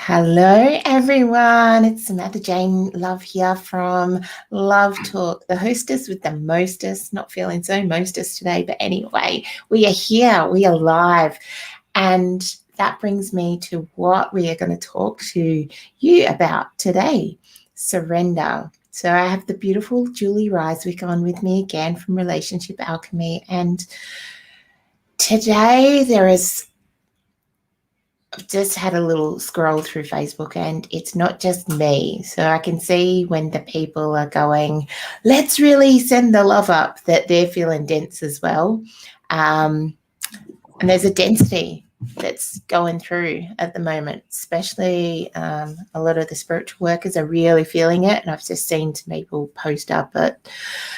Hello, everyone. It's Samantha-Jayne Love here from Love Talk, the hostess with the mostest. Not feeling so mostest today, but anyway, we are here, we are live. And that brings me to what we are going to talk to you about today, surrender. So I have the beautiful Julie Ryswyk on with me again from Relationship Alchemy. And today I've just had a little scroll through Facebook and it's not just me. So I can see when the people are going, let's really send the love up, that they're feeling dense as well. And there's a density that's going through at the moment, especially a lot of the spiritual workers are really feeling it. And I've just seen some people post up at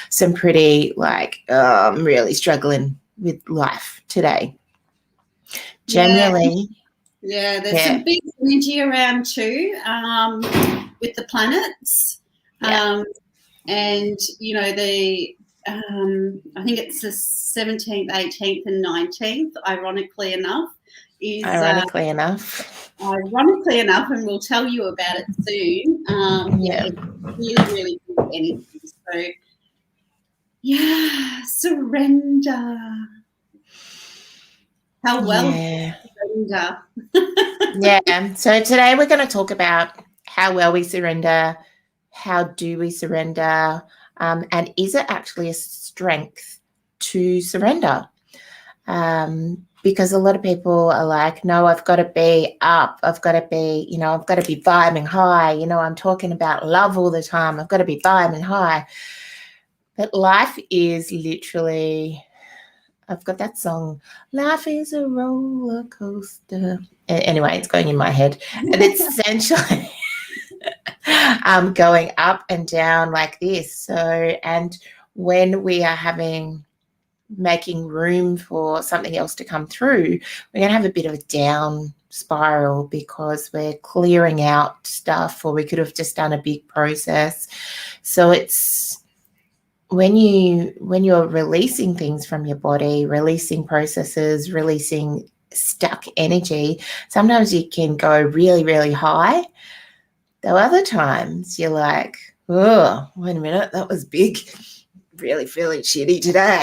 some pretty I'm really struggling with life today. Generally. Yeah, there's some big energy around too with the planets. And, you know, I think it's the 17th, 18th and 19th, ironically enough. Ironically enough, and we'll tell you about it soon. It's really, really good energy. So, yeah, surrender. How well surrender. So today we're going to talk about how well we surrender, how do we surrender, and is it actually a strength to surrender? Because a lot of people are like, no, I've got to be up. I've got to be, I've got to be vibing high. I'm talking about love all the time. I've got to be vibing high. But life is literally, I've got that song, life is a roller coaster. Anyway, it's going in my head. And it's essentially going up and down like this. So, and when we are making room for something else to come through, we're going to have a bit of a down spiral because we're clearing out stuff, or we could have just done a big process. So it's when you're releasing things from your body, releasing processes, releasing stuck energy, sometimes you can go really, really high. Though other times you're like, oh, wait a minute, that was big. Really feeling shitty today.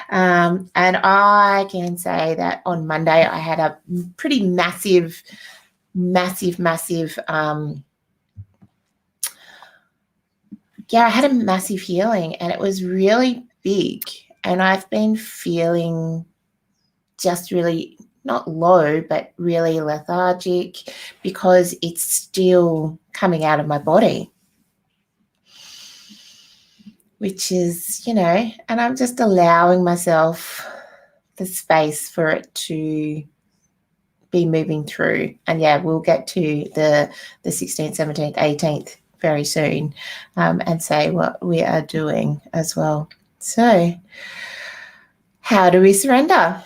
And I can say that on Monday I had a pretty massive I had a massive healing, and it was really big. And I've been feeling just really not low, but really lethargic because it's still coming out of my body, which is, and I'm just allowing myself the space for it to be moving through. And we'll get to the 16th, 17th, 18th very soon, and say what we are doing as well. So how do we surrender?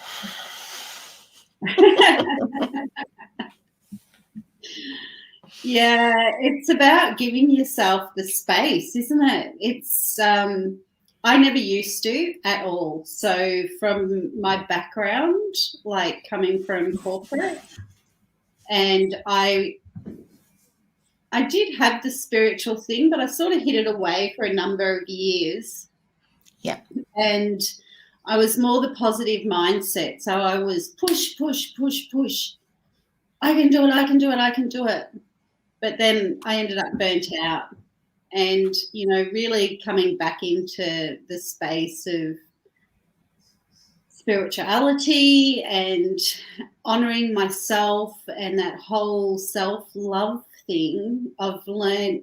Yeah, it's about giving yourself the space, isn't it? It's I never used to at all. So from my background, like coming from corporate, and I did have the spiritual thing, but I sort of hid it away for a number of years. Yeah. And I was more the positive mindset. So I was push, push, push, push. I can do it, I can do it, I can do it. But then I ended up burnt out, and, really coming back into the space of spirituality and honoring myself and that whole self-love thing. I've learned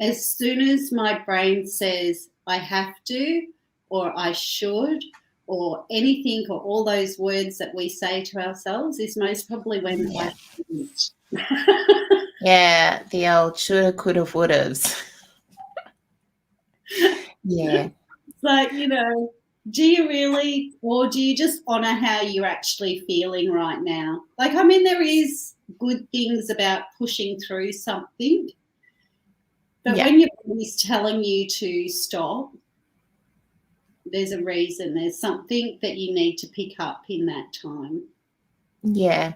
as soon as my brain says I have to, or I should, or anything, or all those words that we say to ourselves, is most probably when I shouldn't. Yeah, the old shoulda, coulda, wouldas. Yeah. It's like, do you really, or do you just honor how you're actually feeling right now? Like, I mean, there is good things about pushing through something, but when your body's telling you to stop, there's a reason. There's something that you need to pick up in that time. Yeah.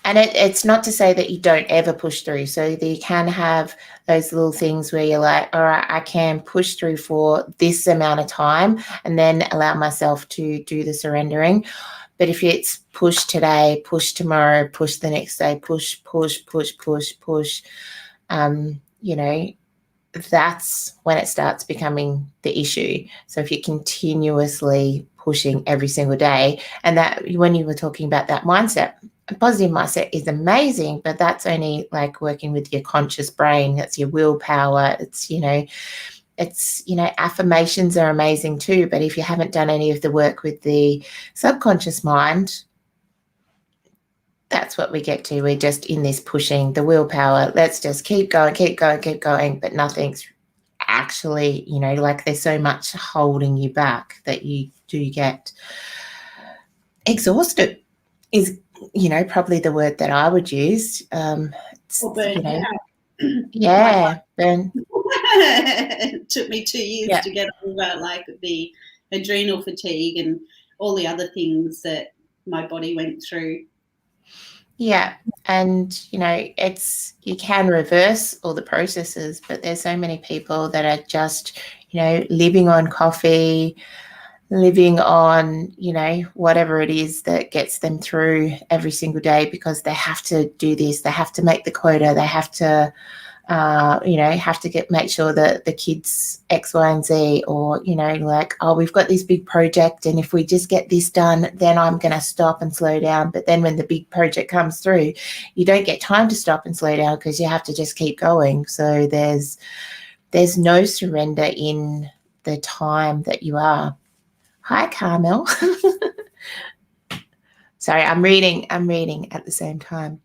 And it's not to say that you don't ever push through. So that you can have those little things where you're like, all right, I can push through for this amount of time and then allow myself to do the surrendering. But if it's push today, push tomorrow, push the next day, push, push, push, push, push, you know, that's when it starts becoming the issue. So if you're continuously pushing every single day, and that when you were talking about that mindset, a positive mindset is amazing, but that's only like working with your conscious brain. That's your willpower. It's, affirmations are amazing too. But if you haven't done any of the work with the subconscious mind, that's what we get to. We're just in this pushing the willpower. Let's just keep going, keep going, keep going. But nothing's actually, like there's so much holding you back that you do get exhausted is, probably the word that I would use. Or burnt out. Yeah. It took me 2 years to get over like the adrenal fatigue and all the other things that my body went through. Yeah. And, you can reverse all the processes, but there's so many people that are just, living on coffee, living on, whatever it is that gets them through every single day because they have to do this, they have to make the quota, they have to, make sure that the kids X, Y, and Z, or, like, oh, we've got this big project and if we just get this done, then I'm going to stop and slow down. But then when the big project comes through, you don't get time to stop and slow down because you have to just keep going. So there's no surrender in the time that you are. Hi, Carmel. Sorry, I'm reading at the same time.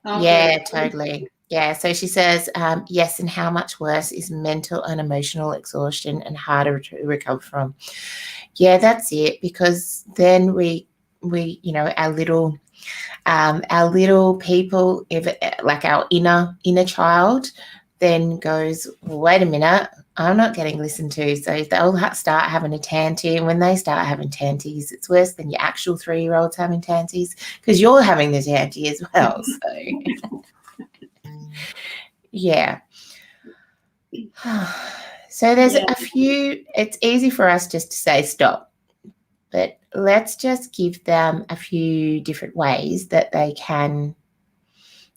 Oh, yeah, good. Totally. Yeah, so she says, yes, and how much worse is mental and emotional exhaustion and harder to recover from. Yeah, that's it, because then we our little people, like our inner child, then goes, well, wait a minute, I'm not getting listened to. So they'll start having a tanty. And when they start having tanties, it's worse than your actual 3-year-olds having tanties because you're having the tanty as well. So, yeah. So there's a few, it's easy for us just to say stop, but let's just give them a few different ways that they can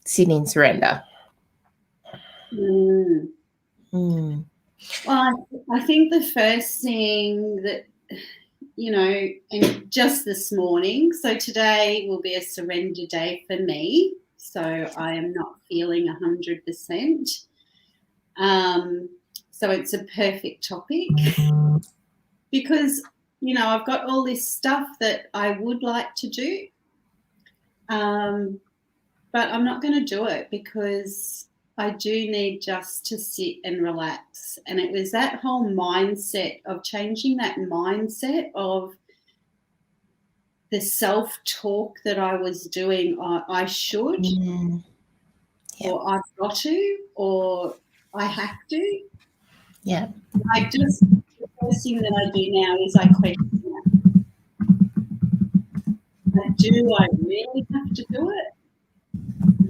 sit in surrender. Well, I think the first thing that, and just this morning, so today will be a surrender day for me. So I am not feeling 100%. So it's a perfect topic because, I've got all this stuff that I would like to do, but I'm not going to do it because I do need just to sit and relax. And it was that whole mindset of changing that mindset of the self-talk that I was doing. I should, or I've got to, or I have to. Yeah. The first thing that I do now is I question that. Do I really have to do it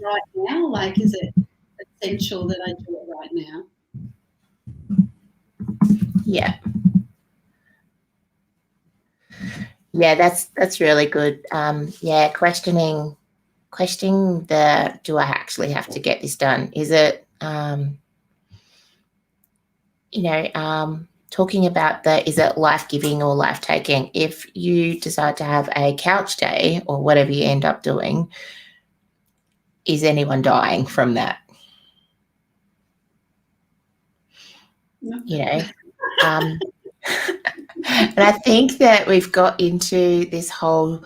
right now? Like, is it essential that I do it right now? Yeah. Yeah, that's really good. Questioning the, do I actually have to get this done? Is it, talking about is it life-giving or life-taking? If you decide to have a couch day or whatever you end up doing, is anyone dying from that? No. And I think that we've got into this whole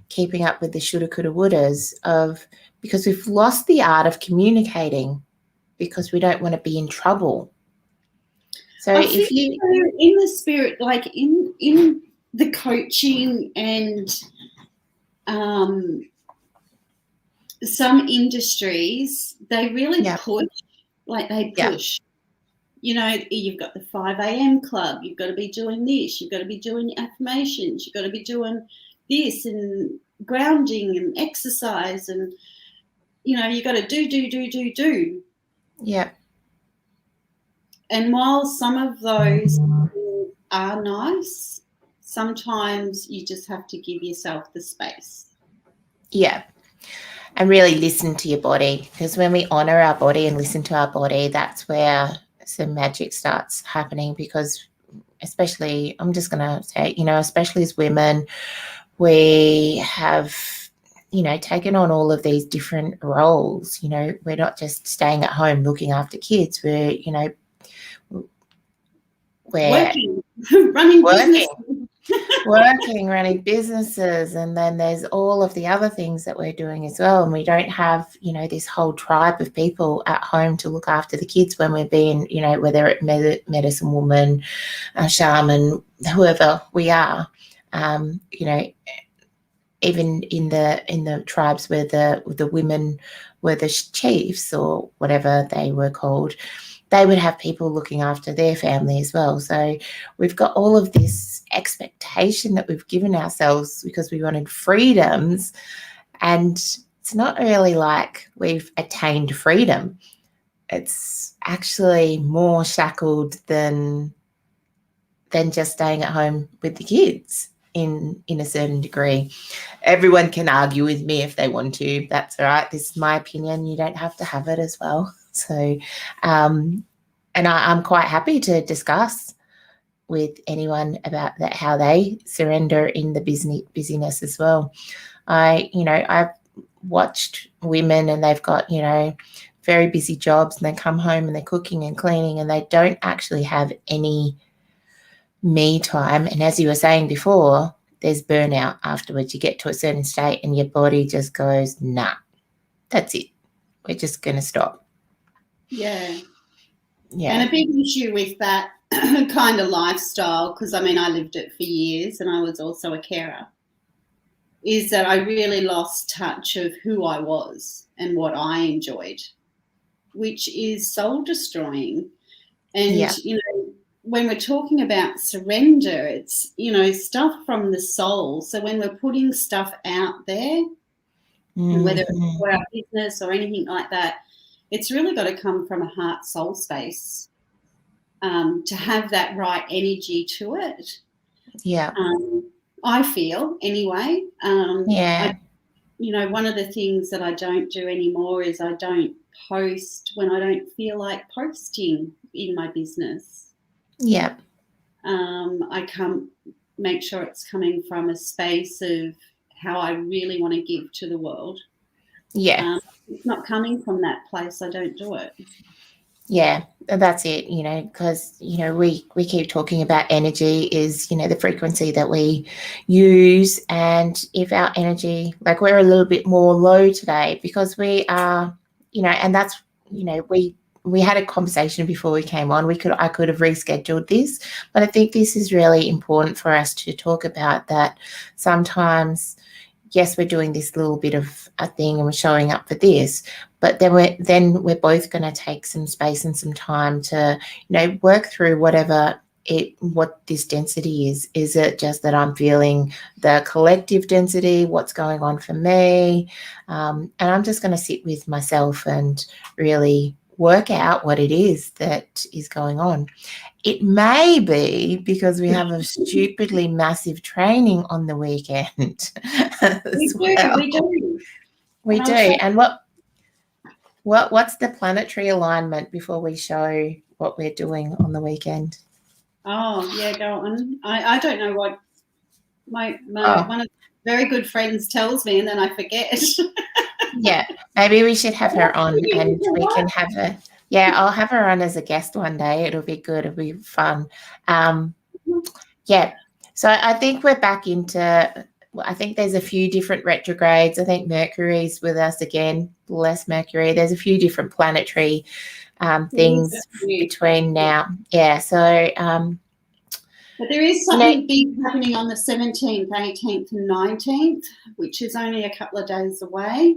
keeping up with the shoulda, coulda, wouldas because we've lost the art of communicating because we don't want to be in trouble. So if you in the spirit, like in the coaching and some industries, they really push, like they push. You've got the 5 a.m. club. You've got to be doing this. You've got to be doing affirmations. You've got to be doing this and grounding and exercise and, you know, you got to do. Yeah. And while some of those are nice, sometimes you just have to give yourself the space. Yeah. And really listen to your body, because when we honor our body and listen to our body, that's where some magic starts happening. Because especially, I'm just going to say, you know, especially as women, we have, you know, taken on all of these different roles. You know, we're not just staying at home looking after kids. We're, you know, we're running business. Running businesses, and then there's all of the other things that we're doing as well. And we don't have, you know, this whole tribe of people at home to look after the kids when we're being, you know, whether it's medicine woman, shaman, whoever we are. You know, even in the tribes where the women were the chiefs or whatever they were called, they would have people looking after their family as well. So we've got all of this expectation that we've given ourselves because we wanted freedoms, and it's not really like we've attained freedom. It's actually more shackled than just staying at home with the kids in a certain degree. Everyone can argue with me if they want to. That's all right. This is my opinion. You don't have to have it as well. So, and I'm quite happy to discuss with anyone about that, how they surrender in the busyness as well. I've watched women and they've got, you know, very busy jobs, and they come home and they're cooking and cleaning and they don't actually have any me time. And as you were saying before, there's burnout afterwards. You get to a certain state and your body just goes, nah, that's it. We're just going to stop. Yeah. Yeah. And a big issue with that kind of lifestyle, because I mean, I lived it for years and I was also a carer, is that I really lost touch of who I was and what I enjoyed, which is soul destroying. And, you know, when we're talking about surrender, it's, you know, stuff from the soul. So when we're putting stuff out there, whether it's for our business or anything like that, it's really got to come from a heart soul space to have that right energy to it. Yeah. I feel anyway. You know, one of the things that I don't do anymore is I don't post when I don't feel like posting in my business. Yeah. I make sure it's coming from a space of how I really want to give to the world. Yeah. It's not coming from that place, I don't do it. Yeah, that's it, you know, because, you know, we keep talking about energy is, you know, the frequency that we use. And if our energy, like we're a little bit more low today because we are, you know, and that's, you know, we had a conversation before we came on. I could have rescheduled this, but I think this is really important for us to talk about, that sometimes, yes, we're doing this little bit of a thing and we're showing up for this, but then we're both going to take some space and some time to, you know, work through what this density is. Is it just that I'm feeling the collective density? What's going on for me? And I'm just going to sit with myself and really work out what it is that is going on. It may be because we have a stupidly massive training on the weekend. We do. And what's the planetary alignment before we show what we're doing on the weekend? Oh, yeah, go on. I don't know what one of my very good friends tells me and then I forget. Yeah, maybe we should have her on and we can have her. Yeah, I'll have her on as a guest one day. It'll be good. It'll be fun. Yeah. So I think we're back into, I think there's a few different retrogrades. I think Mercury's with us again, less Mercury. There's a few different planetary things between now. Yeah. So, but there is something big happening on the 17th, 18th and 19th, which is only a couple of days away.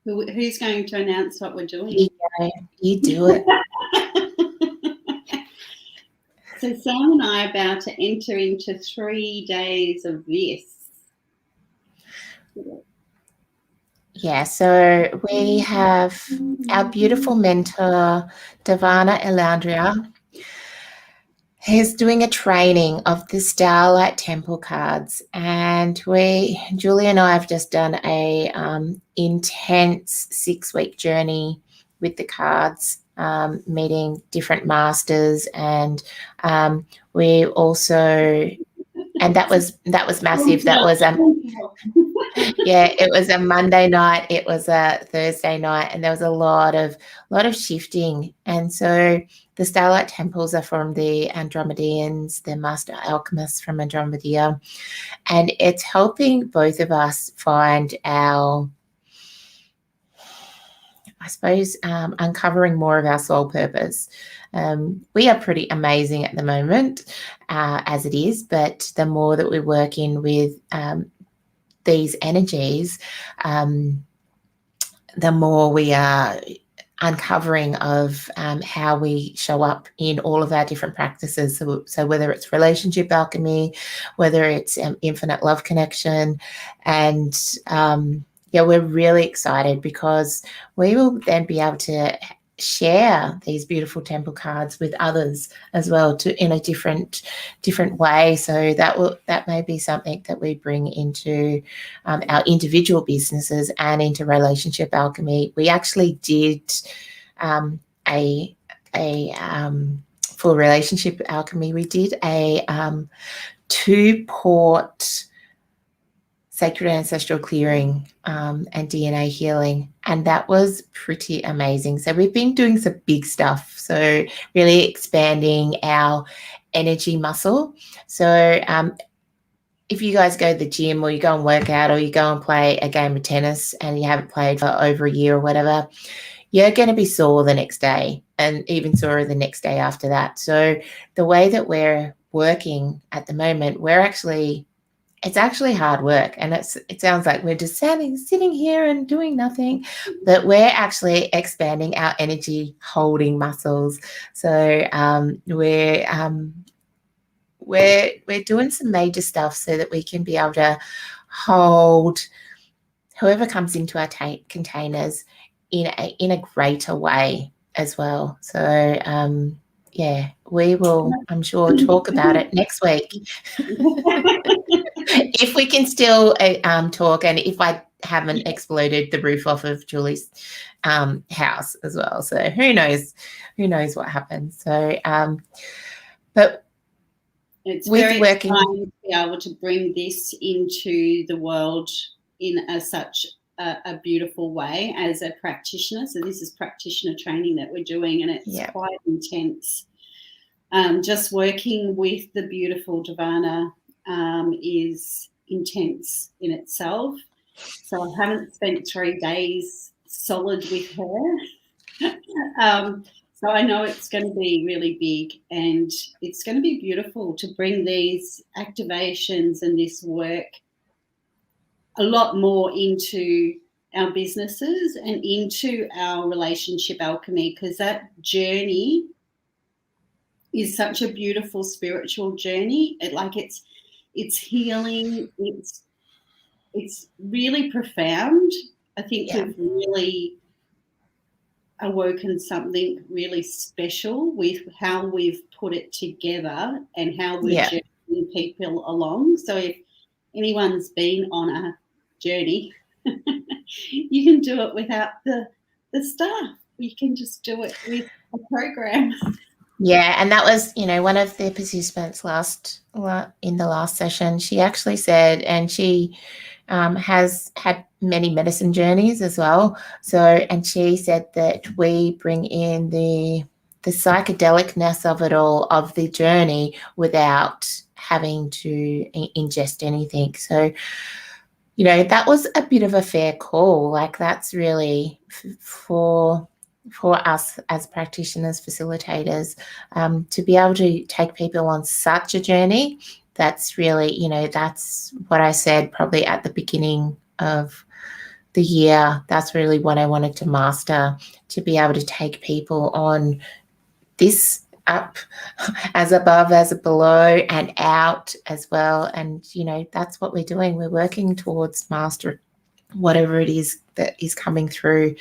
Who's going to announce what we're doing? You do it. So Sam and I are about to enter into 3 days of this. Yeah, so we have our beautiful mentor, Devana Elandria. He's doing a training of the Starlight Temple cards, and Julie and I have just done a intense 6-week journey with the cards, meeting different masters, and we also, and that was massive. That was yeah, it was a Monday night, it was a Thursday night, and there was a lot of shifting. And so the Starlight Temples are from the Andromedeans, the master alchemists from Andromeda, and it's helping both of us find our, I suppose, uncovering more of our soul purpose. We are pretty amazing at the moment, as it is, but the more that we work in with these energies, the more we are uncovering of how we show up in all of our different practices. So whether it's relationship alchemy, whether it's infinite love connection, and yeah, we're really excited because we will then be able to share these beautiful temple cards with others as well, in a different way. So that may be something that we bring into our individual businesses and into relationship alchemy. We actually did a for relationship alchemy, we did a 2-port sacred ancestral clearing and DNA healing, and that was pretty amazing. So we've been doing some big stuff, so really expanding our energy muscle. So if you guys go to the gym, or you go and work out, or you go and play a game of tennis and you haven't played for over a year or whatever, you're going to be sore the next day, and even sore the next day after that. So the way that we're working at the moment, it's actually hard work, and it sounds like we're just sitting here and doing nothing, but we're actually expanding our energy holding muscles. So we're doing some major stuff so that we can be able to hold whoever comes into our containers in a greater way as well. So yeah, we will, I'm sure, talk about it next week. If we can still talk, and if I haven't exploded the roof off of Julie's house as well. So who knows what happens. So but it's very exciting to be able to bring this into the world in such a beautiful way as a practitioner. So this is practitioner training that we're doing, and it's quite intense. Just working with the beautiful Devana is intense in itself. So I haven't spent 3 days solid with her. So I know it's going to be really big, and it's going to be beautiful to bring these activations and this work a lot more into our businesses and into our relationship alchemy, because that journey is such a beautiful spiritual journey. It's healing. It's really profound. I think we've really awoken something really special with how we've put it together and how we're journeying people along. So if anyone's been on a journey, you can do it without the staff. You can just do it with a program. Yeah, and that was, one of the participants in the last session. She actually said, and she has had many medicine journeys as well. So, and she said that we bring in the psychedelicness of it all, of the journey, without having to ingest anything. So, that was a bit of a fair call. Like, that's really for us as practitioners, facilitators, to be able to take people on such a journey. That's really, that's what I said probably at the beginning of the year. That's really what I wanted to master, to be able to take people on this up as above as below, and out as well. And, that's what we're doing. We're working towards master whatever it is that is coming through.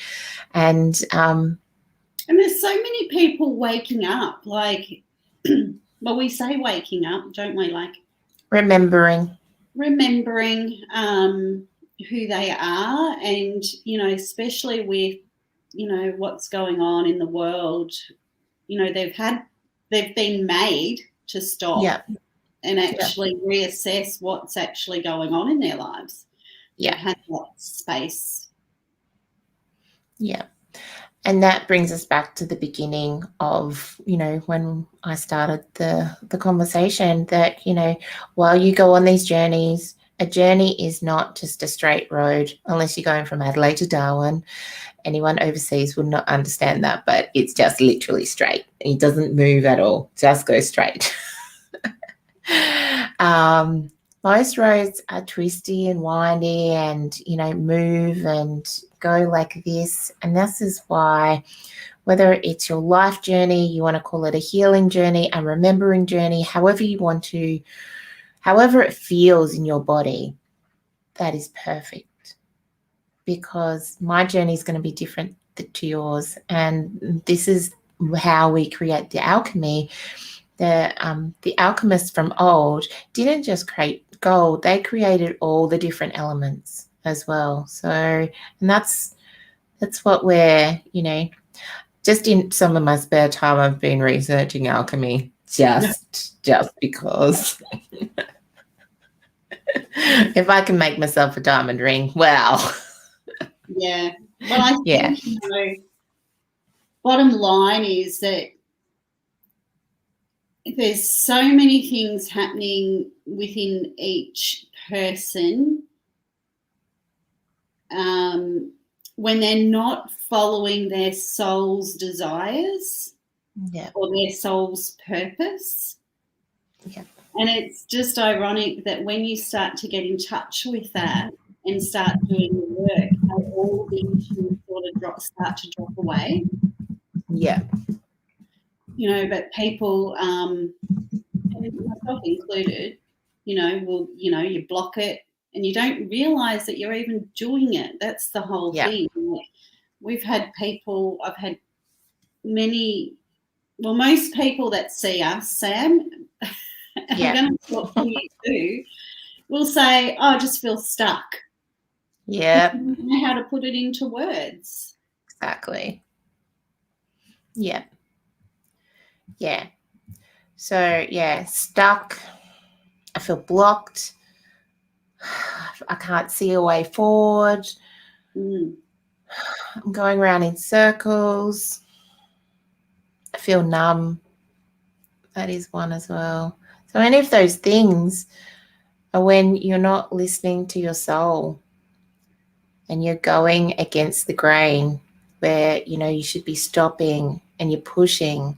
And there's so many people waking up, like, well, we say waking up, don't we? Like remembering who they are, and especially with what's going on in the world. They've been made to stop and actually reassess what's actually going on in their lives. They've had that space. Yeah. And that brings us back to the beginning of, when I started the conversation, that, while you go on these journeys, a journey is not just a straight road, unless you're going from Adelaide to Darwin. Anyone overseas would not understand that, but it's just literally straight. It doesn't move at all, just go straight. Most roads are twisty and windy and, move and go like this. And this is why, whether it's your life journey, you want to call it a healing journey, a remembering journey, however you want to, however it feels in your body, that is perfect. Because my journey is going to be different to yours. And this is how we create the alchemy. The alchemists from old didn't just create gold, they created all the different elements as well. So, and that's what we're, just in some of my spare time, I've been researching alchemy just because. If I can make myself a diamond ring, well. Yeah. Well, I think, bottom line is that there's so many things happening within each person when they're not following their soul's desires or their soul's purpose. Yeah. And it's just ironic that when you start to get in touch with that and start doing the work, how all the issues sort of start to drop away. Yeah. But people, and myself included, you block it and you don't realise that you're even doing it. That's the whole thing. I've had most people that see us, Sam, I'm going to talk to you too, will say, oh, I just feel stuck. Yeah. I don't know how to put it into words. Exactly. Yeah. Yeah. So, stuck. I feel blocked. I can't see a way forward. I'm going around in circles. I feel numb. That is one as well. So any of those things are when you're not listening to your soul and you're going against the grain, where, you should be stopping and you're pushing.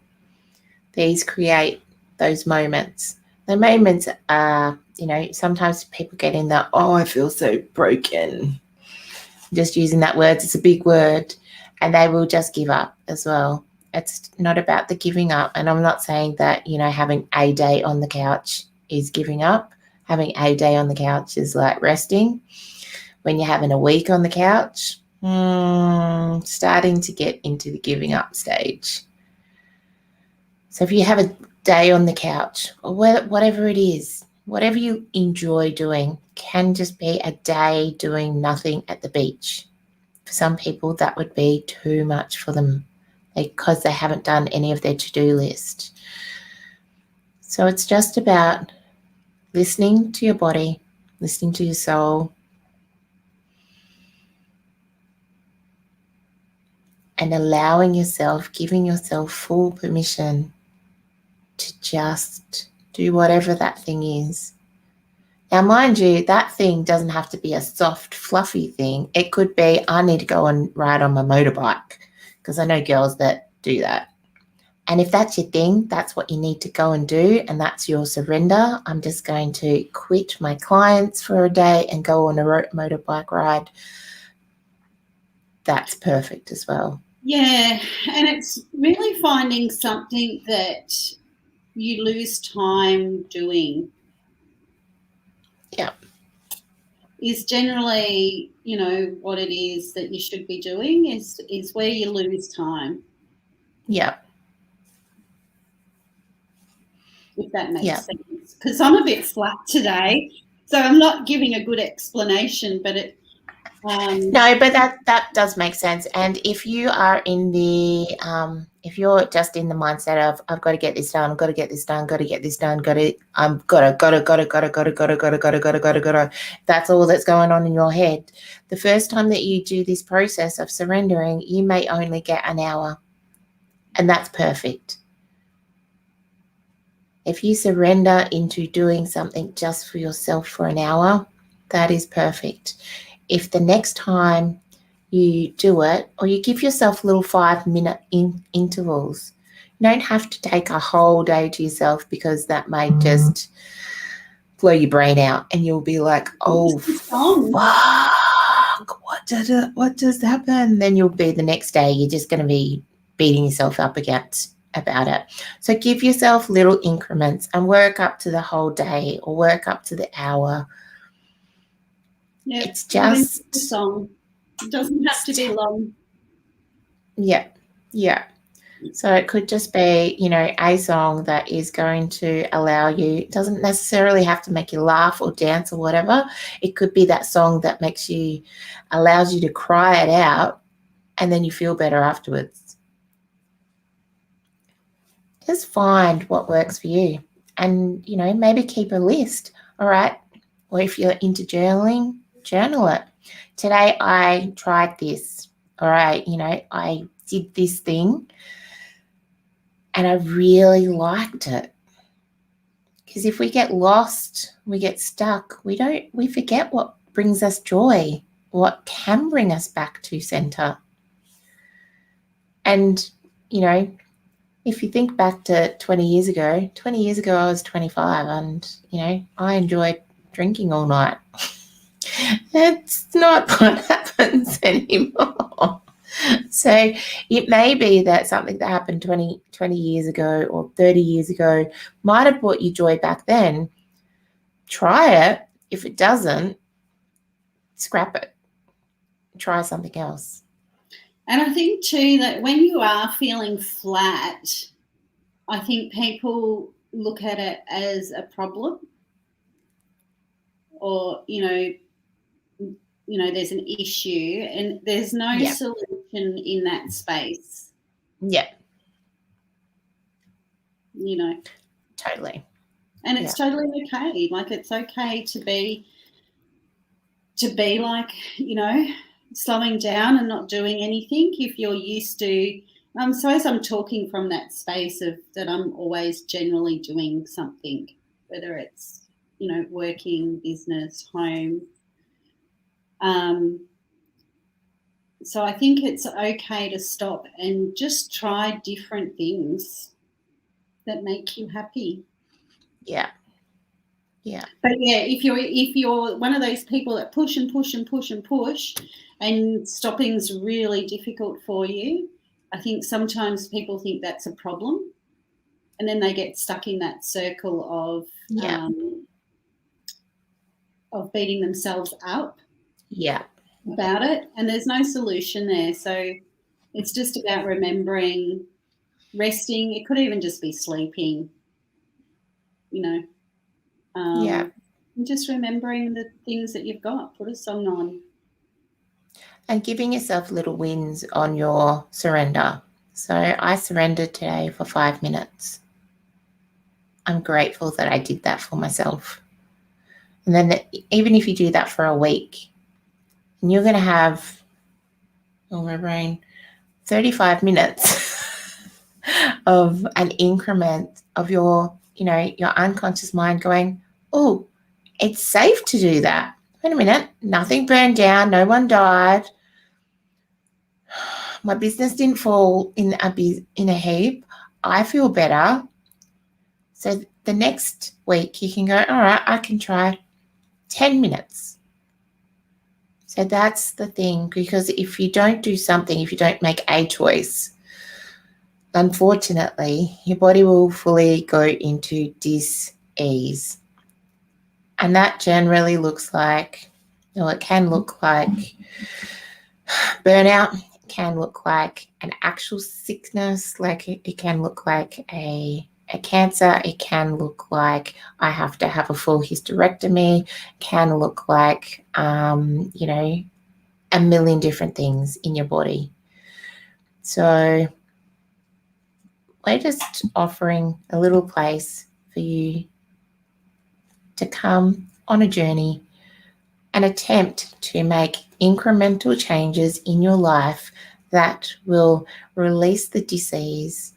These create those moments. The moments are, sometimes people get in that, oh, I feel so broken. Just using that word, it's a big word, and they will just give up as well. It's not about the giving up. And I'm not saying that, having a day on the couch is giving up. Having a day on the couch is like resting. When you're having a week on the couch, starting to get into the giving up stage. So if you have a day on the couch, or whatever it is, whatever you enjoy doing, can just be a day doing nothing at the beach. For some people, that would be too much for them because they haven't done any of their to-do list. So it's just about listening to your body, listening to your soul, and allowing yourself, giving yourself full permission to just do whatever that thing is. Now, mind you, that thing doesn't have to be a soft, fluffy thing. It could be, I need to go and ride on my motorbike, because I know girls that do that. And if that's your thing, that's what you need to go and do, and that's your surrender. I'm just going to quit my clients for a day and go on a motorbike ride. That's perfect as well. Yeah, and it's really finding something that you lose time doing. Yeah. Is generally, what it is that you should be doing is where you lose time, Yeah. if that makes Yeah. sense. Because I'm a bit flat today, so I'm not giving a good explanation, but it. No, but that does make sense. And if you are in the if you're just in the mindset of I've got to get this done, I've got to get this done, got to get this done, gotta, that's all that's going on in your head. The first time that you do this process of surrendering, you may only get an hour, and that's perfect. If you surrender into doing something just for yourself for an hour, that is perfect. If the next time you do it, or you give yourself little 5-minute intervals, you don't have to take a whole day to yourself, because that may just blow your brain out and you'll be like, oh, fuck, what just happened? Then you'll be the next day, you're just going to be beating yourself up about it. So give yourself little increments and work up to the whole day or work up to the hour. Yeah, it's just the song. It doesn't have to be long. Yeah. So it could just be, a song that is going to allow you, it doesn't necessarily have to make you laugh or dance or whatever. It could be that song that allows you to cry it out, and then you feel better afterwards. Just find what works for you, and, maybe keep a list. All right. Or if you're into journaling, journal it. Today I tried this. All right. I did this thing and I really liked it. Because if we get lost, we get stuck, we forget what brings us joy, what can bring us back to center. And, if you think back to 20 years ago I was 25 and, I enjoyed drinking all night. It's not what happens anymore. So it may be that something that happened 20 years ago or 30 years ago might have brought you joy back then. Try it. If it doesn't, scrap it. Try something else. And I think too that when you are feeling flat, I think people look at it as a problem, or there's an issue, and there's no solution in that space. Yeah. Totally. And it's totally okay. Like, it's okay to be like, slowing down and not doing anything if you're used to. I suppose I'm talking from that space of that I'm always generally doing something, whether it's, working, business, home. So I think it's okay to stop and just try different things that make you happy. Yeah. But yeah, if you're one of those people that push and push and push and push, and stopping's really difficult for you, I think sometimes people think that's a problem, and then they get stuck in that circle of beating themselves up about it, and there's no solution there. So it's just about remembering resting. It could even just be sleeping, and just remembering the things that you've got. Put a song on. And giving yourself little wins on your surrender. So I surrendered today for 5 minutes. I'm grateful that I did that for myself. And then even if you do that for a week, and you're going to have, my brain, 35 minutes of an increment of your unconscious mind going, oh, it's safe to do that. Wait a minute, nothing burned down, no one died. My business didn't fall in a heap. I feel better. So the next week you can go, all right, I can try 10 minutes. So that's the thing, because if you don't do something, if you don't make a choice, unfortunately, your body will fully go into dis-ease. And that generally looks like, or it can look like burnout. It can look like an actual sickness, like it can look like a cancer. It can look like I have to have a full hysterectomy. It can look like, you know, a million different things in your body. So we're just offering a little place for you to come on a journey and attempt to make incremental changes in your life that will release the disease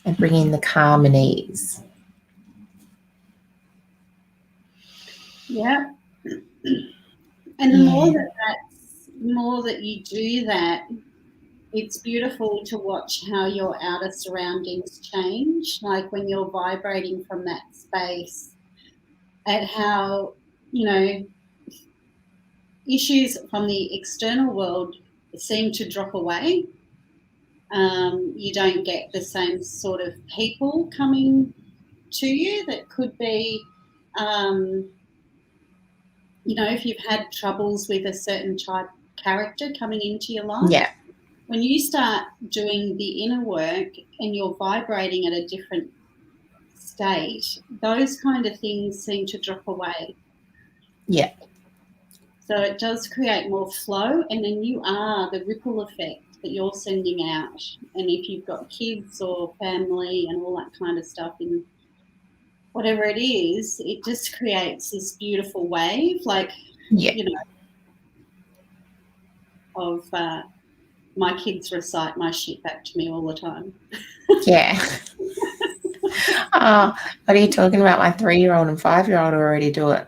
and bring in the calm and ease. Yeah. And the more that you do that, it's beautiful to watch how your outer surroundings change, like when you're vibrating from that space, at how, you know, issues from the external world seem to drop away. You don't get the same sort of people coming to you that could be, you know, if you've had troubles with a certain type character coming into your life. Yeah. When you start doing the inner work and you're vibrating at a different state, those kind of things seem to drop away. Yeah. So it does create more flow, and then you are the ripple effect that you're sending out. And if you've got kids or family and all that kind of stuff in whatever it is, it just creates this beautiful wave, like, Yeah. you know, of my kids recite my shit back to me all the time. Yeah. Oh, what are you talking about? My 3-year-old and 5-year-old already do it.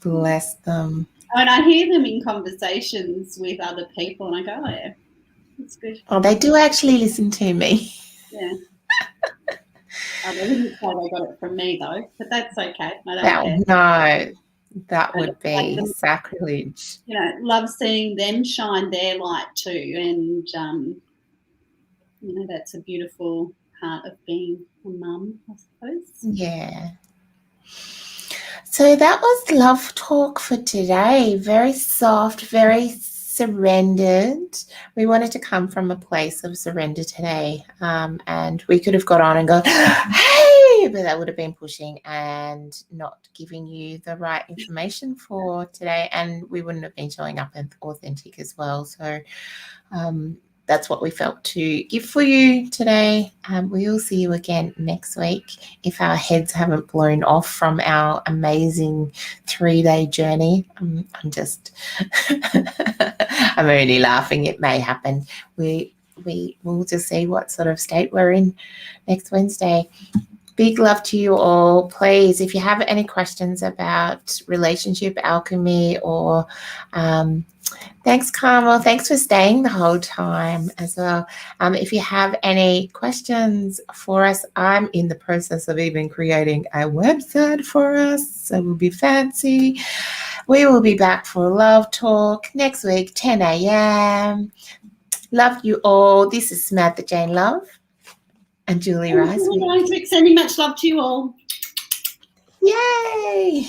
Bless them. And I hear them in conversations with other people, and I go, oh, yeah, that's good. Oh, they do actually listen to me. Yeah. They didn't say they got it from me, though, but that's okay. I don't care. No, that would be sacrilege. You know, love seeing them shine their light too, and, you know, that's a beautiful part of being a mum, I suppose. Yeah. So that was love talk for today. Very soft, very surrendered. We wanted to come from a place of surrender today. And we could have got on and gone, hey, but that would have been pushing and not giving you the right information for today. And we wouldn't have been showing up authentic as well. So that's what we felt to give for you today. We will see you again next week if our heads haven't blown off from our amazing 3-day journey. I'm only laughing. It may happen. We will just see what sort of state we're in next Wednesday. Big love to you all. Please, if you have any questions about relationship alchemy or thanks, Carmel. Thanks for staying the whole time as well. If you have any questions for us, I'm in the process of even creating a website for us, so we'll be fancy. We will be back for Love Talk next week, 10 a.m. Love you all. This is Samantha-Jayne Love and Julie Ryswyk. Sending much love to you all. Yay!